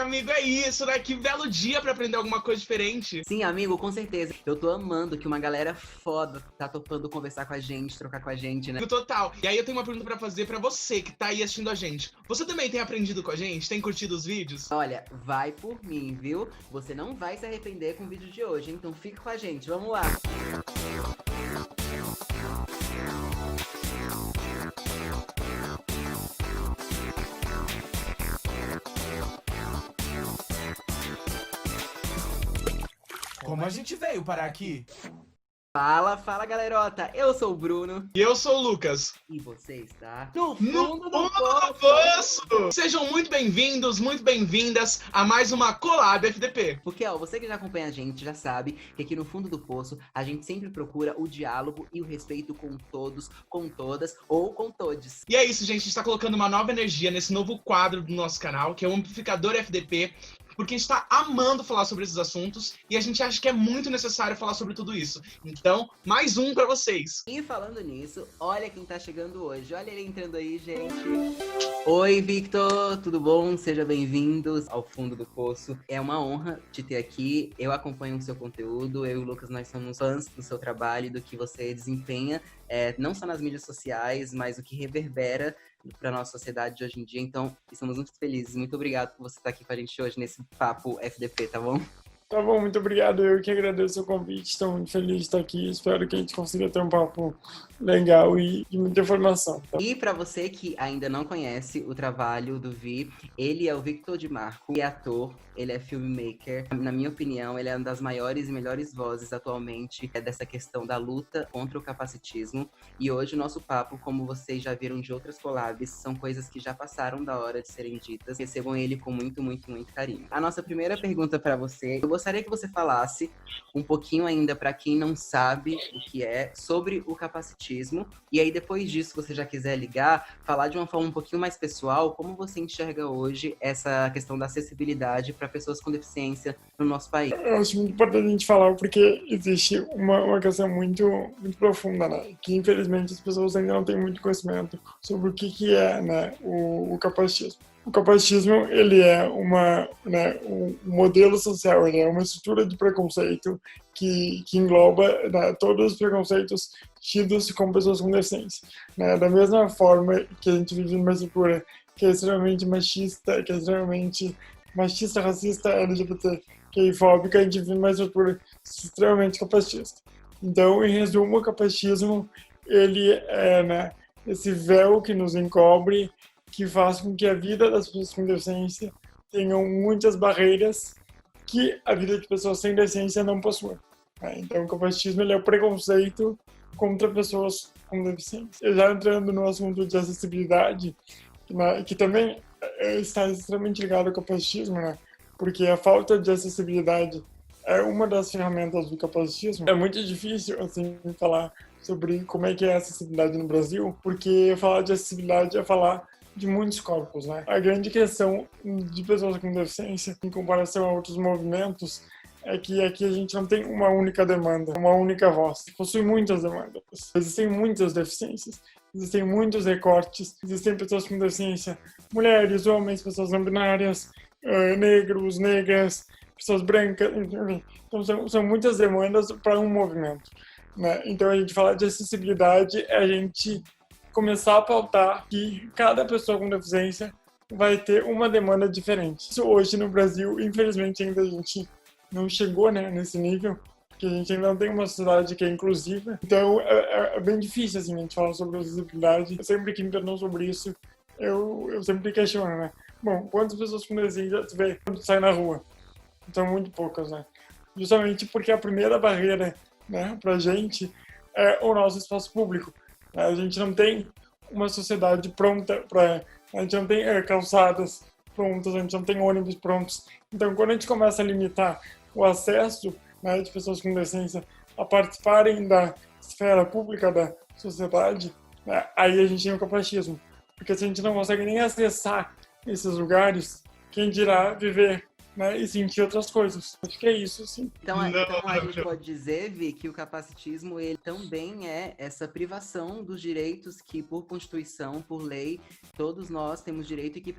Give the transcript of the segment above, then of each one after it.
amigo, é isso, né? Que belo dia pra aprender alguma coisa diferente. Sim, amigo, com certeza. Eu tô amando que uma galera foda tá topando conversar com a gente, trocar com a gente, né? Total. E aí eu tenho uma pergunta pra fazer pra você que tá aí assistindo a gente. Você também tem aprendido com a gente? Tem curtido os vídeos? Olha, vai por mim, viu? Você não vai se arrepender com o vídeo de hoje, então fica com a gente, vamos lá! Como a gente veio parar aqui? Fala, galerota! Eu sou o Bruno. E eu sou o Lucas. E você está no No fundo fundo do do poço! poço! Sejam muito bem-vindos, muito bem-vindas a mais uma Collab FDP. Porque, ó, você que já acompanha a gente já sabe que aqui no fundo do poço a gente sempre procura o diálogo e o respeito com todos, com todas ou com todes. E é isso, gente. A gente tá colocando uma nova energia nesse novo quadro do nosso canal, que é o Amplificador FDP. Porque a gente tá amando falar sobre esses assuntos e a gente acha que é muito necessário falar sobre tudo isso. Então, mais um pra vocês. E falando nisso, olha quem tá chegando hoje. Olha ele entrando aí, gente. Oi, Victor, tudo bom? Sejam bem-vindos ao Fundo do Poço. É uma honra te ter aqui. Eu acompanho o seu conteúdo. Eu e o Lucas, nós somos fãs do seu trabalho, do que você desempenha, não só nas mídias sociais, mas o que reverbera para nossa sociedade de hoje em dia. Então, estamos muito felizes. Muito obrigado por você estar aqui com a gente hoje nesse papo FDP, tá bom? Tá bom, muito obrigado. Eu que agradeço o convite. Estou muito feliz de estar aqui. Espero que a gente consiga ter um papo legal e muita informação. Tá? E para você que ainda não conhece o trabalho do Vi, ele é o Victor Di Marco, ele é ator, ele é filmmaker. Na minha opinião, ele é uma das maiores e melhores vozes atualmente dessa questão da luta contra o capacitismo. E hoje o nosso papo, como vocês já viram de outras collabs, são coisas que já passaram da hora de serem ditas. Recebam ele com muito, muito, muito carinho. A nossa primeira pergunta para você, eu gostaria que você falasse um pouquinho ainda para quem não sabe o que é sobre o capacitismo. E aí depois disso, se você já quiser ligar, falar de uma forma um pouquinho mais pessoal, como você enxerga hoje essa questão da acessibilidade para pessoas com deficiência no nosso país. Eu acho muito importante a gente falar porque existe uma questão muito profunda, né? Que infelizmente as pessoas ainda não têm muito conhecimento sobre o que é, né, o capacitismo. O capacitismo, ele é um modelo social, ele é uma estrutura de preconceito que engloba, né, todos os preconceitos tidos com pessoas com deficiência. Né? Da mesma forma que a gente vive numa estrutura que é extremamente machista, racista, LGBT, fóbica, a gente vive numa estrutura extremamente capacitista. Então, em resumo, o capacitismo, ele é, né, esse véu que nos encobre, que faz com que a vida das pessoas com deficiência tenham muitas barreiras que a vida de pessoas sem deficiência não possui. Então, o capacitismo, ele é o preconceito contra pessoas com deficiência. Eu já entrando no assunto de acessibilidade, né, que também está extremamente ligado ao capacitismo, né, porque a falta de acessibilidade é uma das ferramentas do capacitismo. É muito difícil, assim, falar sobre como é que é a acessibilidade no Brasil, porque falar de acessibilidade é falar de muitos corpos, né? A grande questão de pessoas com deficiência, em comparação a outros movimentos, é que aqui a gente não tem uma única demanda, uma única voz. Possui muitas demandas. Existem muitas deficiências, existem muitos recortes, existem pessoas com deficiência, mulheres, homens, pessoas não binárias, negros, negras, pessoas brancas, enfim. Então são muitas demandas para um movimento, né? Então a gente fala de acessibilidade, é a gente começar a pautar que cada pessoa com deficiência vai ter uma demanda diferente. Isso hoje no Brasil, infelizmente, ainda a gente não chegou, né, nesse nível, porque a gente ainda não tem uma sociedade que é inclusiva. Então é bem difícil assim, a gente falar sobre acessibilidade. Sempre que me perguntam sobre isso, eu sempre questiono, né? Bom, quantas pessoas com deficiência tu vê quando tu sai na rua? São muito poucas, né? Justamente porque a primeira barreira, né, pra gente é o nosso espaço público. A gente não tem uma sociedade pronta a gente não tem calçadas prontas, a gente não tem ônibus prontos. Então, quando a gente começa a limitar o acesso, né, de pessoas com deficiência a participarem da esfera pública da sociedade, né, aí a gente tem o capacitismo. Porque se a gente não consegue nem acessar esses lugares, quem dirá viver né, e sentir outras coisas. Acho que é isso, sim. Então, Não, então a gente maravilhoso. pode dizer, Vi, que o capacitismo ele também é essa privação dos direitos que, por Constituição, por lei, todos nós temos direito e que,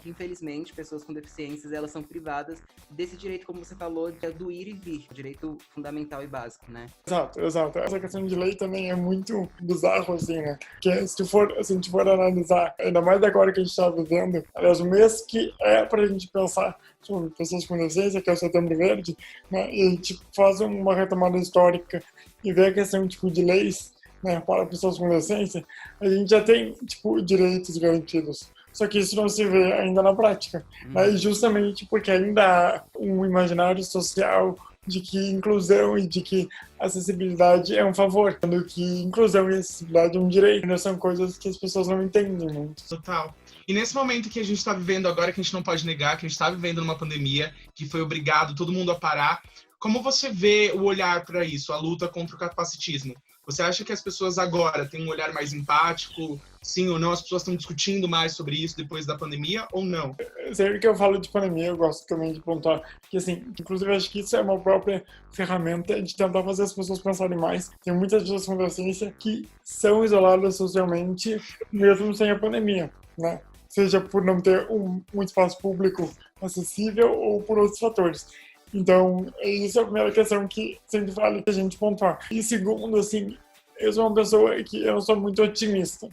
infelizmente, pessoas com deficiências elas são privadas desse direito, como você falou, do ir e vir, direito fundamental e básico, né? Exato, exato. Essa questão de lei também é muito bizarro, assim, né? Porque se a gente for analisar, ainda mais agora que a gente está vivendo, aliás, o mês que é pra gente pensar sobre pessoas com deficiência, que é o Setembro Verde, né? E a gente faz uma retomada histórica e vê a questão, tipo, de leis, né, para pessoas com deficiência, a gente já tem, tipo, direitos garantidos. Só que isso não se vê ainda na prática, né? E justamente porque ainda há um imaginário social de que inclusão e de que acessibilidade é um favor, sendo que inclusão e acessibilidade é um direito, né? São coisas que as pessoas não entendem muito. Total. E nesse momento que a gente está vivendo agora, que a gente não pode negar, que a gente está vivendo numa pandemia, que foi obrigado todo mundo a parar, como você vê o olhar para isso, a luta contra o capacitismo? Você acha que as pessoas agora têm um olhar mais empático? Sim ou não? As pessoas estão discutindo mais sobre isso depois da pandemia ou não? Sempre que eu falo de pandemia, eu gosto também de pontuar que, assim, inclusive acho que isso é uma própria ferramenta de tentar fazer as pessoas pensarem mais. Tem muitas pessoas com deficiência que são isoladas socialmente, mesmo sem a pandemia, né? Seja por não ter um espaço público acessível ou por outros fatores. Então, isso é a primeira questão que sempre vale a gente pontuar. E segundo, assim, eu sou uma pessoa que eu não sou muito otimista.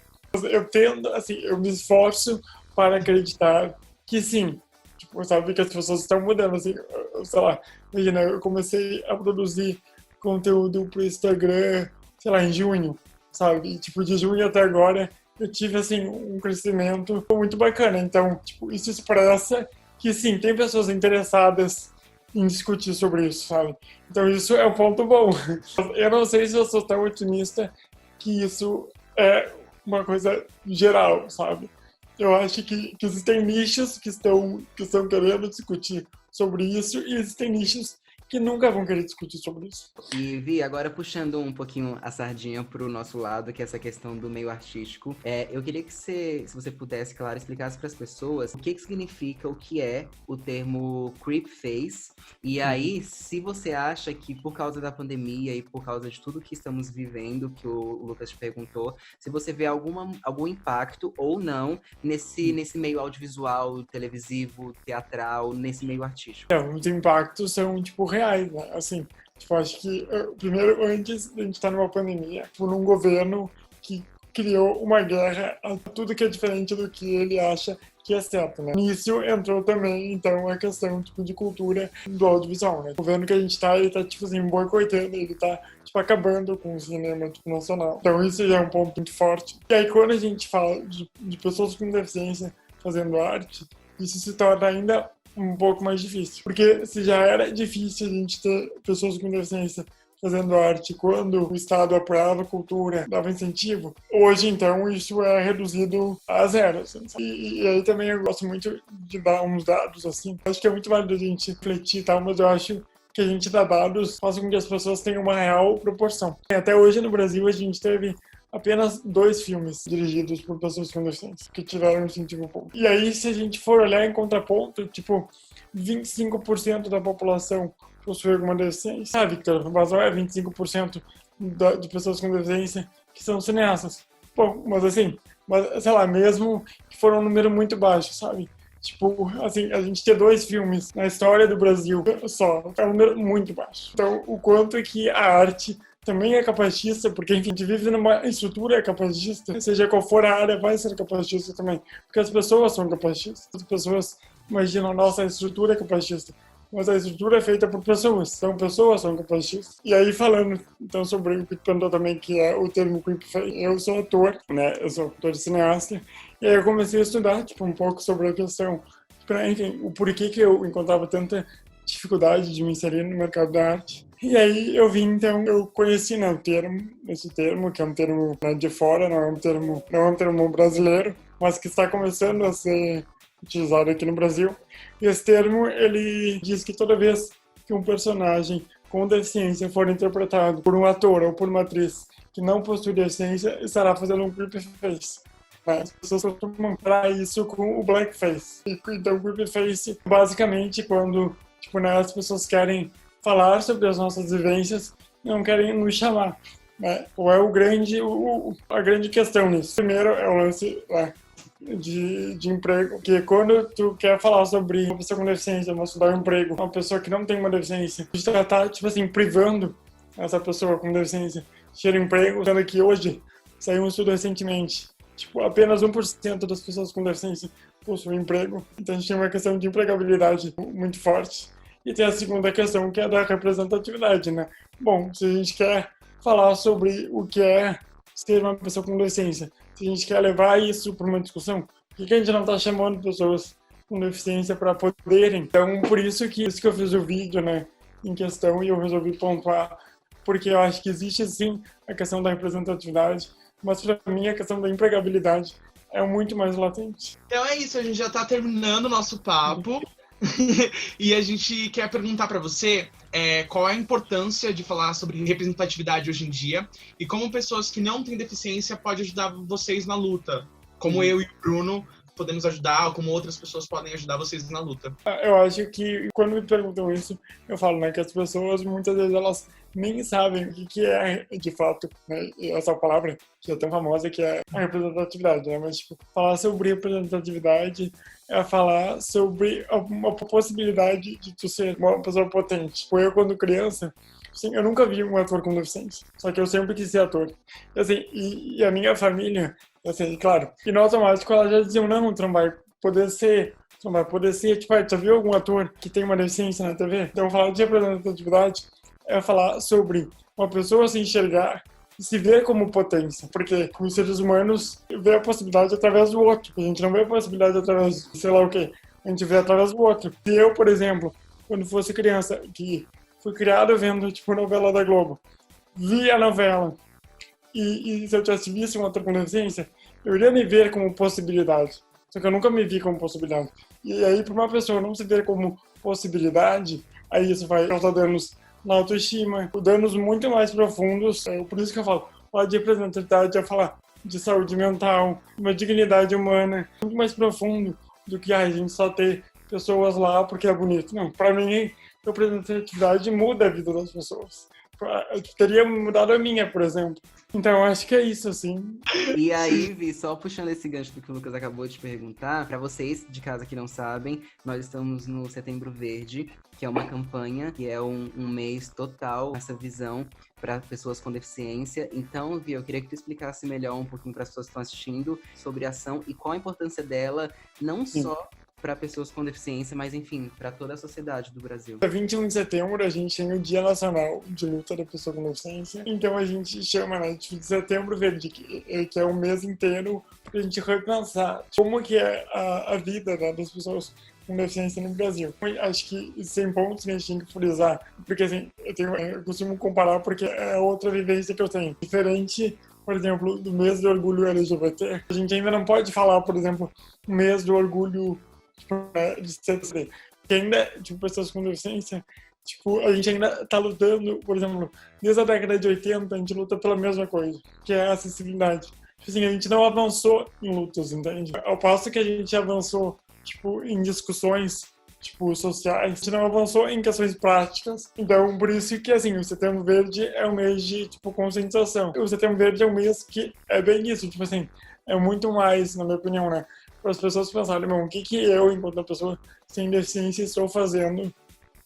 Eu tendo, assim, eu me esforço para acreditar que sim, tipo, sabe, que as pessoas estão mudando, assim, sei lá, imagina, eu comecei a produzir conteúdo pro Instagram, sei lá, em junho, sabe, e, tipo, de junho até agora eu tive, assim, um crescimento muito bacana, então, tipo, isso expressa que sim, tem pessoas interessadas em discutir sobre isso, sabe, então isso é um ponto bom. Eu não sei se eu sou tão otimista que isso é uma coisa geral, sabe? Eu acho que existem nichos que estão querendo discutir sobre isso e existem nichos que nunca vão querer discutir sobre isso. E, Vi, agora puxando um pouquinho a sardinha pro nosso lado, que é essa questão do meio artístico, eu queria que se você pudesse, claro, explicasse para as pessoas o que significa, o que é o termo creep face, e aí, se você acha que por causa da pandemia e por causa de tudo que estamos vivendo, que o Lucas te perguntou, se você vê algum impacto ou não nesse meio audiovisual, televisivo, teatral, nesse meio artístico. Os impactos são, tipo, reais, né? Assim, tipo, acho que, primeiro, antes a gente estar numa pandemia, por um governo que criou uma guerra a tudo que é diferente do que ele acha que é certo, né? Nisso entrou também, então, a questão, tipo, de cultura do audiovisual, né? O governo que a gente tá, ele tá, tipo assim, boicotando, ele tá, tipo, acabando com o cinema, tipo, nacional. Então, isso já é um ponto muito forte. E aí, quando a gente fala de pessoas com deficiência fazendo arte, isso se torna ainda um pouco mais difícil. Porque se já era difícil a gente ter pessoas com deficiência fazendo arte quando o Estado apoiava a cultura, dava incentivo, hoje, então, isso é reduzido a zero. Assim. E aí também eu gosto muito de dar uns dados, assim. Acho que é muito válido a gente refletir e tal, mas eu acho que a gente dá dados faz com que as pessoas tenham uma real proporção. Até hoje, no Brasil, a gente teve apenas 2 filmes dirigidos por pessoas com deficiência que tiveram incentivo público. E aí, se a gente for olhar em contraponto, tipo, 25% da população possui alguma deficiência. Ah, Victor, mas não é 25% de pessoas com deficiência que são cineastas. Bom, mas assim, sei lá, mesmo que for um número muito baixo, sabe? Tipo, assim, a gente ter 2 filmes na história do Brasil só, é um número muito baixo. Então, o quanto é que a arte também é capacitista, porque, enfim, a gente vive numa estrutura capacitista, seja qual for a área, vai ser capacitista também, porque as pessoas são capacitistas. As pessoas imaginam, nossa, a estrutura é capacitista, mas a estrutura é feita por pessoas, então pessoas são capacitistas. E aí, falando, então, sobre o que tu perguntou também, que é o termo creep face, eu sou ator, né, eu sou ator e cineasta, e aí eu comecei a estudar, tipo, um pouco sobre a questão, enfim, o porquê que eu encontrava tanta dificuldade de me inserir no mercado da arte. E aí eu vi, então, eu conheci, né, esse termo, que é um termo, né, de fora, não é um termo brasileiro, mas que está começando a ser utilizado aqui no Brasil. E esse termo, ele diz que toda vez que um personagem com deficiência for interpretado por um ator ou por uma atriz que não possui deficiência, estará fazendo um creep face. Né? As pessoas costumam comparar isso com o blackface. Então, o blackface, basicamente, quando tipo, né, as pessoas querem falar sobre as nossas vivências e não querem nos chamar. Né? Ou é a grande questão nisso. Primeiro é o lance de emprego, que quando tu quer falar sobre uma pessoa com deficiência, mas tu dá um emprego a uma pessoa que não tem uma deficiência, tu já tá, tipo assim, privando essa pessoa com deficiência de ter emprego, sendo que hoje saiu um estudo recentemente, tipo, apenas 1% das pessoas com deficiência possuem emprego, então a gente tem uma questão de empregabilidade muito forte. E tem a segunda questão, que é da representatividade, né? Bom, se a gente quer falar sobre o que é ser uma pessoa com deficiência, se a gente quer levar isso para uma discussão, por que a gente não está chamando pessoas com deficiência para poderem? Então, por isso que eu fiz o vídeo, né, em questão, e eu resolvi pontuar, porque eu acho que existe, sim, a questão da representatividade, mas para mim a questão da empregabilidade é muito mais latente. Então é isso, a gente já está terminando o nosso papo. E a gente quer perguntar para você qual é a importância de falar sobre representatividade hoje em dia e como pessoas que não têm deficiência podem ajudar vocês na luta, como eu e o Bruno podemos ajudar, ou como outras pessoas podem ajudar vocês na luta. Eu acho que quando me perguntam isso, eu falo, né, que as pessoas muitas vezes elas nem sabem o que é de fato, né, essa palavra que é tão famosa, que é a representatividade, né? Mas tipo, falar sobre representatividade é falar sobre uma possibilidade de tu ser uma pessoa potente. Tipo, eu quando criança, assim, eu nunca vi um ator com deficiência, só que eu sempre quis ser ator. Assim, e a minha família, assim, claro, e no automático elas já diziam, não, tu não vai poder ser, tipo, já viu algum ator que tem uma deficiência na TV? Então falar de representatividade é falar sobre uma pessoa se enxergar e se ver como potência, porque os seres humanos vê a possibilidade através do outro, a gente não vê a possibilidade através de sei lá o quê, a gente vê através do outro. Se eu, por exemplo, quando fosse criança, que fui criado vendo, tipo, novela da Globo, vi a novela, e se eu tivesse visto um ator com deficiência, eu iria me ver como possibilidade, só que eu nunca me vi como possibilidade. E aí, para uma pessoa não se ver como possibilidade, aí isso vai causar danos na autoestima, danos muito mais profundos. Por isso que eu falo, falar de representatividade é falar de saúde mental, uma dignidade humana, muito mais profundo do que a gente só ter pessoas lá porque é bonito. Não, para mim, representatividade muda a vida das pessoas. Teria mudado a minha, por exemplo. Então, eu acho que é isso, assim. E aí, Vi, só puxando esse gancho do que o Lucas acabou de perguntar, para vocês de casa que não sabem, nós estamos no Setembro Verde, que é uma campanha, que é um mês total, essa visão para pessoas com deficiência. Então, Vi, eu queria que tu explicasse melhor um pouquinho para as pessoas que estão assistindo sobre a ação e qual a importância dela, não só para pessoas com deficiência, mas enfim, para toda a sociedade do Brasil. Dia 21 de setembro a gente tem o Dia Nacional de Luta da Pessoa com Deficiência, então a gente chama, né, de Setembro Verde, que é um mês inteiro para a gente repensar como que é a vida, né, das pessoas com deficiência no Brasil. Acho que sem pontos que a gente tem que frisar, porque assim, eu costumo comparar porque é outra vivência que eu tenho. Diferente, por exemplo, do mês do orgulho LGBT, a gente ainda não pode falar, por exemplo, o mês do orgulho de CDC, que ainda, tipo, pessoas com deficiência, tipo, a gente ainda tá lutando, por exemplo, desde a década de 80, a gente luta pela mesma coisa, que é a acessibilidade. Tipo assim, a gente não avançou em lutas, entende? Ao passo que a gente avançou, tipo, em discussões, tipo, sociais, a gente não avançou em questões práticas. Então, por isso que, assim, o Setembro Verde é um mês de, tipo, conscientização. O Setembro Verde é um mês que é bem isso, tipo assim, é muito mais, na minha opinião, né, para as pessoas pensarem, o que eu, enquanto uma pessoa sem deficiência, estou fazendo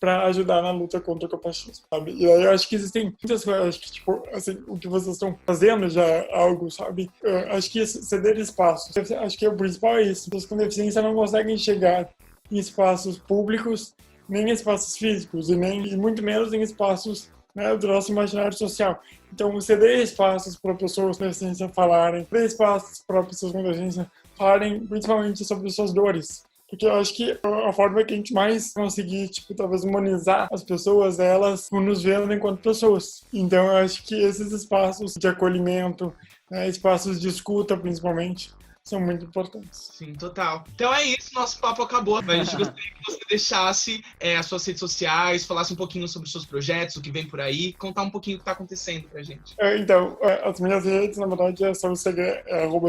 para ajudar na luta contra o capacitismo, sabe? E aí eu acho que existem muitas coisas, acho que, tipo, assim, o que vocês estão fazendo já é algo, sabe? Eu acho que ceder espaços, acho que o principal é isso. As pessoas com deficiência não conseguem chegar em espaços públicos, nem em espaços físicos, e muito menos em espaços, né, do nosso imaginário social. Então, ceder espaços para pessoas com deficiência falarem, ceder espaços para pessoas com deficiência falarem principalmente sobre suas dores. Porque eu acho que a forma que a gente mais conseguir, tipo, talvez humanizar as pessoas, elas nos vendo enquanto pessoas. Então, eu acho que esses espaços de acolhimento, né, espaços de escuta, principalmente, são muito importantes. Sim, total. Então é isso, nosso papo acabou. A gente gostaria que você deixasse as suas redes sociais, falasse um pouquinho sobre os seus projetos, o que vem por aí, contar um pouquinho o que tá acontecendo pra gente. Então, as minhas redes, na verdade, é só o Instagram,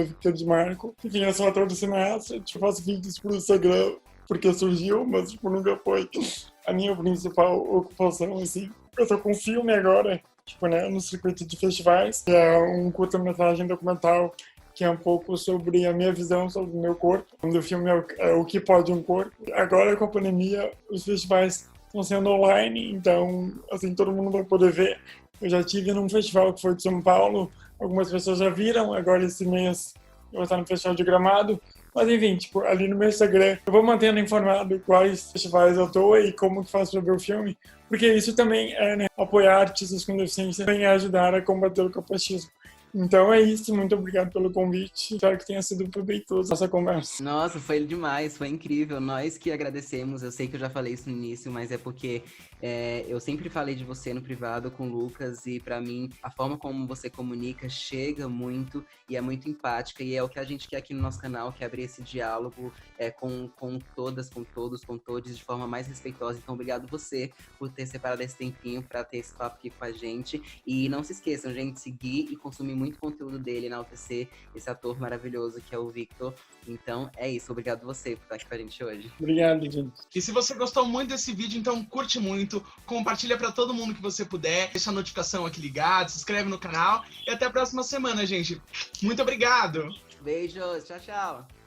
@VictorDeMarco. Enfim, eu sou ator do cineasta, eu faço vídeos pro Instagram porque surgiu, mas tipo, nunca foi a minha principal ocupação, assim. Eu tô com um filme agora, tipo, né, no circuito de festivais, que é um curta-metragem documental que é um pouco sobre a minha visão sobre o meu corpo. O nome do filme é O Que Pode um Corpo. Agora, com a pandemia, os festivais estão sendo online, então, assim, todo mundo vai poder ver. Eu já estive num festival que foi de São Paulo, algumas pessoas já viram, agora esse mês eu vou estar no Festival de Gramado. Mas, enfim, tipo, ali no meu Instagram, eu vou mantendo informado quais festivais eu tô e como que faço pra ver o filme, porque isso também é, né, apoiar artistas com deficiência, também é ajudar a combater o capacitismo. Então é isso, muito obrigado pelo convite. Espero que tenha sido proveitoso essa conversa. Nossa, foi demais, foi incrível. Nós que agradecemos. Eu sei que eu já falei isso no início, mas é porque eu sempre falei de você no privado com o Lucas e pra mim a forma como você comunica chega muito e é muito empática e é o que a gente quer aqui no nosso canal, que é abrir esse diálogo com todas, com todos, com todos de forma mais respeitosa. Então obrigado você por ter separado esse tempinho pra ter esse papo aqui com a gente. E não se esqueçam, gente, seguir e consumir muito conteúdo dele, enaltecer esse ator maravilhoso que é o Victor. Então é isso, obrigado você por estar aqui com a gente hoje. Obrigado, gente. E se você gostou muito desse vídeo, então curte muito, compartilha pra todo mundo que você puder, deixa a notificação aqui ligada, se inscreve no canal e até a próxima semana, gente. Muito obrigado! Beijos, tchau, tchau!